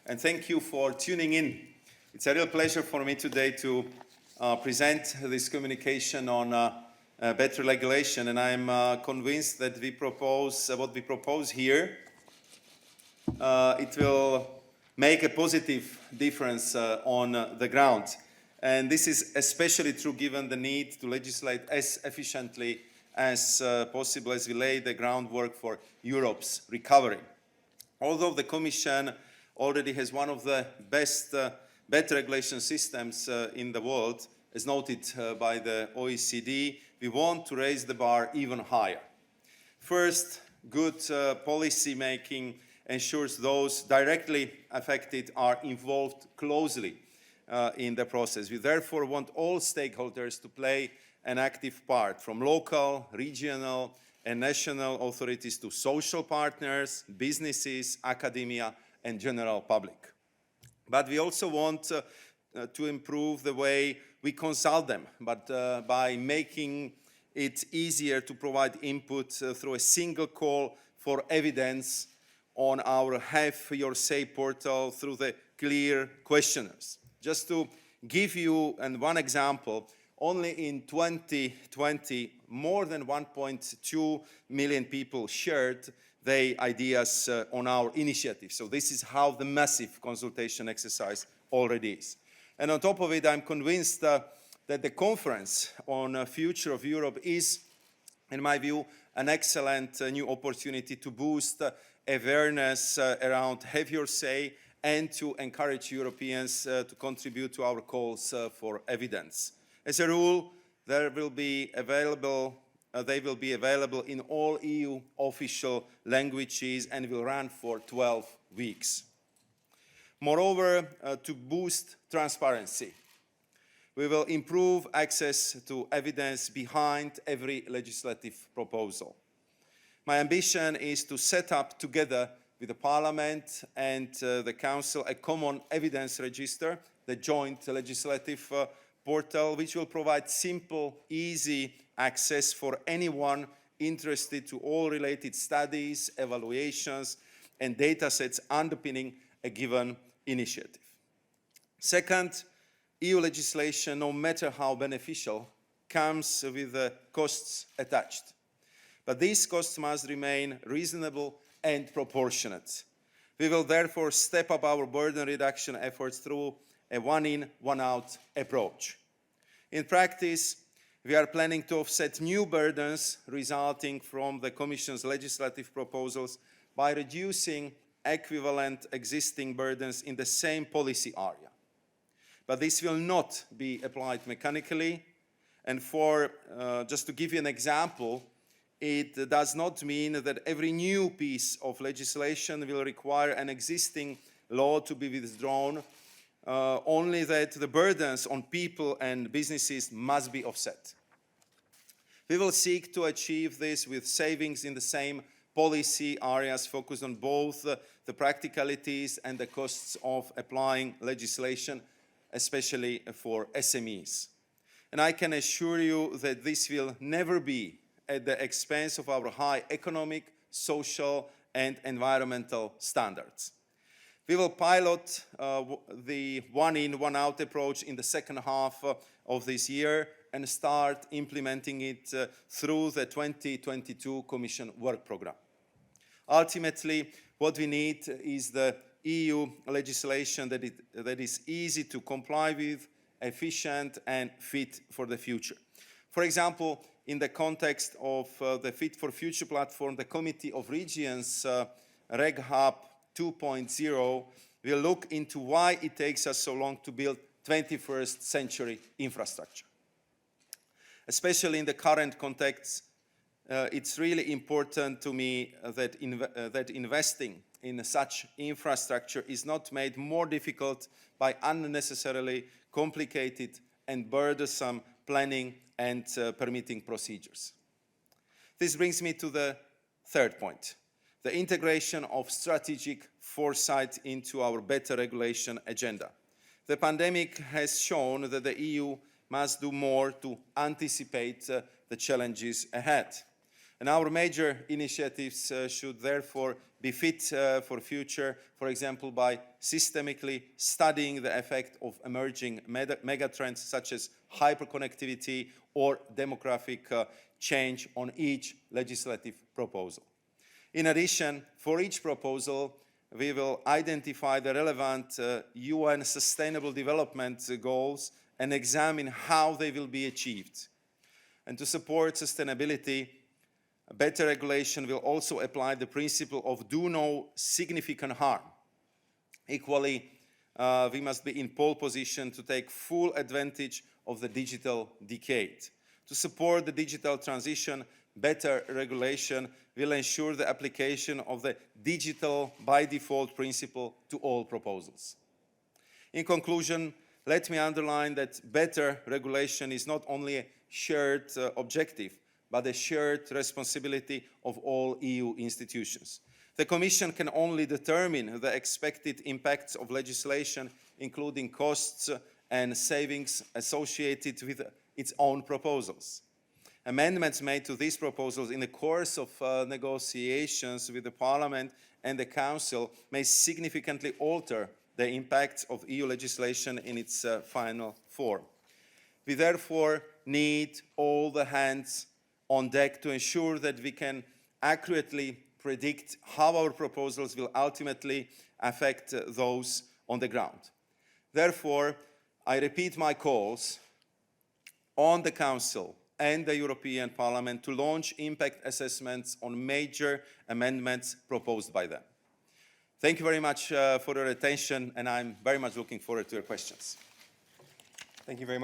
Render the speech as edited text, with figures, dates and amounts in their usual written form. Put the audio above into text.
and thank you for tuning in. It's a real pleasure for me today to present this communication on better regulation, and I'm convinced that what we propose here, it will make a positive difference on the ground. And this is especially true given the need to legislate as efficiently as possible as we lay the groundwork for Europe's recovery. Although the Commission already has one of the better regulation systems in the world, as noted by the OECD, we want to raise the bar even higher. First, good policy making ensures those directly affected are involved closely in the process. We therefore want all stakeholders to play an active part, from local, regional, and national authorities to social partners, businesses, academia, and general public. But we also want to improve the way we consult them, but by making it easier to provide input through a single call for evidence on our Have Your Say portal through the clear questionnaires. Just to give you one example, only in 2020, more than 1.2 million people shared their ideas on our initiative. So this is how the massive consultation exercise already is. And on top of it, I'm convinced that the conference on the future of Europe is, in my view, an excellent new opportunity to boost awareness around Have Your Say and to encourage Europeans to contribute to our calls for evidence. As a rule, they will be available in all EU official languages and will run for 12 weeks. Moreover, to boost transparency, we will improve access to evidence behind every legislative proposal. My ambition is to set up together with the Parliament and the Council a common evidence register, the joint legislative portal, which will provide simple, easy access for anyone interested to all related studies, evaluations, and data sets underpinning a given initiative. Second, EU legislation, no matter how beneficial, comes with costs attached. But these costs must remain reasonable and proportionate. We will therefore step up our burden reduction efforts through a one-in, one-out approach. In practice, we are planning to offset new burdens resulting from the Commission's legislative proposals by reducing equivalent existing burdens in the same policy area. But this will not be applied mechanically, and just to give you an example, it does not mean that every new piece of legislation will require an existing law to be withdrawn, only that the burdens on people and businesses must be offset. We will seek to achieve this with savings in the same policy areas focused on both the practicalities and the costs of applying legislation, especially for SMEs. And I can assure you that this will never be at the expense of our high economic, social, and environmental standards. We will pilot the one-in, one-out approach in the second half of this year and start implementing it through the 2022 Commission work programme. Ultimately, what we need is the EU legislation that is easy to comply with, efficient, and fit for the future. For example, in the context of the Fit for Future platform, the Committee of Regions Reg Hub 2.0 will look into why it takes us so long to build 21st century infrastructure. Especially in the current context, it's really important to me that investing in such infrastructure is not made more difficult by unnecessarily complicated and burdensome planning and permitting procedures. This brings me to the third point, the integration of strategic foresight into our better regulation agenda. The pandemic has shown that the EU must do more to anticipate the challenges ahead. And our major initiatives should therefore be fit for future, for example, by systemically studying the effect of emerging megatrends such as hyperconnectivity or demographic change on each legislative proposal. In addition, for each proposal, we will identify the relevant UN Sustainable Development Goals and examine how they will be achieved. And to support sustainability, better regulation will also apply the principle of do no significant harm. Equally, we must be in pole position to take full advantage of the digital decade. To support the digital transition, better regulation will ensure the application of the digital by default principle to all proposals. In conclusion, let me underline that better regulation is not only a shared objective, but a shared responsibility of all EU institutions. The Commission can only determine the expected impacts of legislation, including costs and savings associated with its own proposals. Amendments made to these proposals in the course of negotiations with the Parliament and the Council may significantly alter the impact of EU legislation in its final form. We therefore need all the hands on deck to ensure that we can accurately predict how our proposals will ultimately affect those on the ground. Therefore, I repeat my calls on the Council and the European Parliament to launch impact assessments on major amendments proposed by them. Thank you very much for your attention, and I'm very much looking forward to your questions. Thank you very much.